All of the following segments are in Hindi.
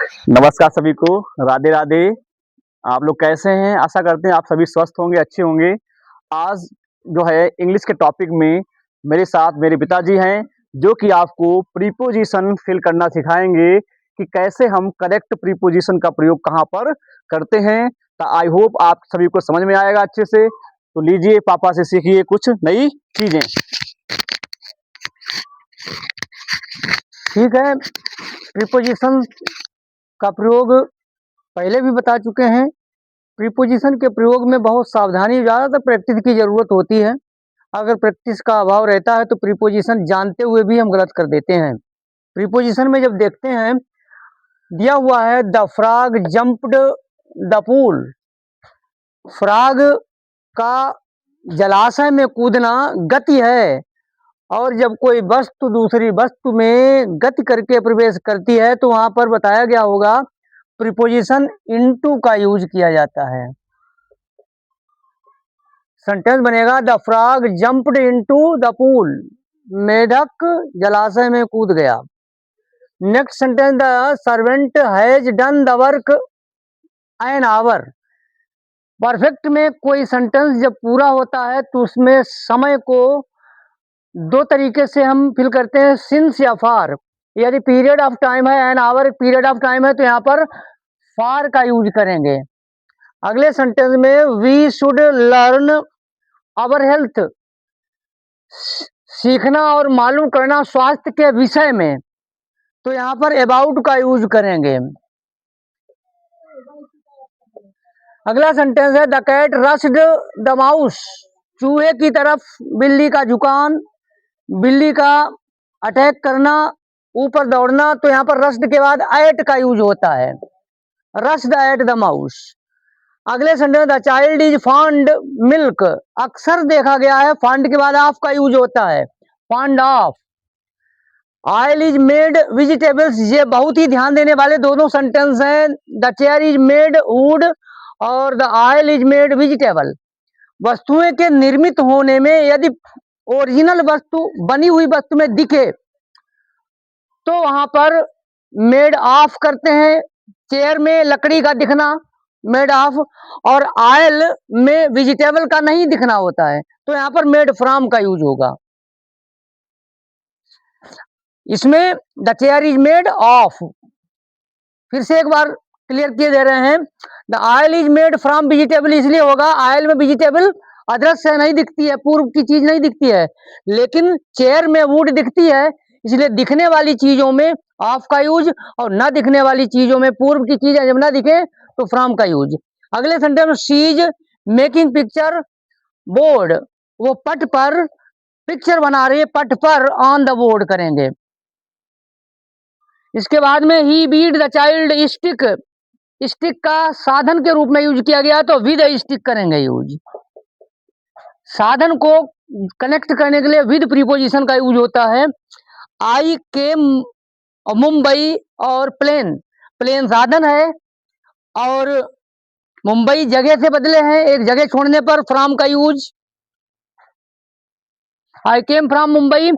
नमस्कार सभी को। राधे राधे। आप लोग कैसे हैं? आशा करते हैं आप सभी स्वस्थ होंगे, अच्छे होंगे। आज जो है इंग्लिश के टॉपिक में मेरे साथ मेरे पिताजी हैं, जो कि आपको प्रीपोजिशन फिल करना सिखाएंगे कि कैसे हम करेक्ट प्रीपोजिशन का प्रयोग कहाँ पर करते हैं। तो आई होप आप सभी को समझ में आएगा अच्छे से। तो लीजिए, पापा से सीखिए कुछ नई चीजें। ठीक है, प्रीपोजिशन का प्रयोग पहले भी बता चुके हैं। प्रीपोजिशन के प्रयोग में बहुत सावधानी, ज़्यादातर प्रैक्टिस की ज़रूरत होती है। अगर प्रैक्टिस का अभाव रहता है तो प्रीपोजिशन जानते हुए भी हम गलत कर देते हैं। प्रीपोजिशन में जब देखते हैं, दिया हुआ है the frog jumped the pool. Frog का जलाशय में कूदना गति है, और जब कोई वस्तु दूसरी वस्तु में गति करके प्रवेश करती है तो वहां पर बताया गया होगा प्रीपोजिशन इनटू का यूज किया जाता है। सेंटेंस बनेगा the frog jumped into the pool. मेढक जलाशय में कूद गया। Next sentence, the servant has done the work an hour. Perfect में कोई सेंटेंस जब पूरा होता है तो उसमें समय को दो तरीके से हम फिल करते हैं, सिंस या फार। यदि पीरियड ऑफ टाइम है, an hour period of time है, तो यहाँ पर फार का यूज करेंगे। अगले सेंटेंस में we should learn our health. सीखना और मालूम करना स्वास्थ्य के विषय में, तो यहाँ पर अबाउट का यूज करेंगे। अगला सेंटेंस है the cat rushed the mouse. चूहे की तरफ बिल्ली का झुकान, बिल्ली का अटैक करना, ऊपर दौड़ना, तो यहाँ पर रश्ड के बाद एट का यूज होता है, रश्ड एट द माउस। अगले sentence the child is fond milk. अक्सर देखा गया है फॉन्ड के बाद ऑफ का यूज होता है, fond of. Oil is made vegetables. ये बहुत ही ध्यान देने वाले दोनों सेंटेंस हैं। The chair is made wood और the oil is made vegetable. वस्तुएं के निर्मित होने में यदि ओरिजिनल वस्तु बनी हुई वस्तु में दिखे तो वहां पर मेड ऑफ करते हैं। चेयर में लकड़ी का दिखना मेड ऑफ, और ऑयल में वेजिटेबल का नहीं दिखना होता है, तो यहाँ पर मेड फ्रॉम का यूज होगा। इसमें the chair is made of. फिर से एक बार क्लियर किए दे रहे हैं, the oil is made from vegetable इसलिए होगा, ऑयल में वेजिटेबल अदृश्य नहीं दिखती है, पूर्व की चीज नहीं दिखती है, लेकिन चेयर में वुड दिखती है, इसलिए दिखने वाली चीजों में ऑफ का यूज, और न दिखने वाली चीजों में पूर्व की चीज जब ना दिखे तो फ्रॉम का यूज। अगले सेंटेंस में she is making picture board. वो पट पर पिक्चर बना रही है, पट पर ऑन द बोर्ड करेंगे। इसके बाद में ही beat the child stick. Stick का साधन के रूप में यूज किया गया तो विद स्टिक करेंगे यूज। साधन को कनेक्ट करने के लिए विद प्रीपोजिशन का यूज होता है। आई केम मुंबई और प्लेन, प्लेन साधन है और मुंबई जगह से बदले हैं, एक जगह छोड़ने पर फ्रॉम का use. I came from Mumbai,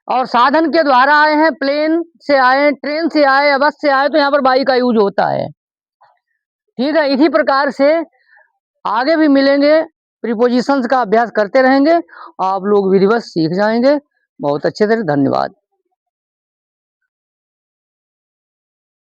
और साधन के द्वारा आए हैं, प्लेन से आए, ट्रेन से आए या बस से आए, तो यहाँ पर बाई का यूज होता है। ठीक है, इसी प्रकार से आगे भी मिलेंगे, प्रीपोजिशंस का अभ्यास करते रहेंगे, आप लोग विधिवत सीख जाएंगे। बहुत अच्छे से, धन्यवाद।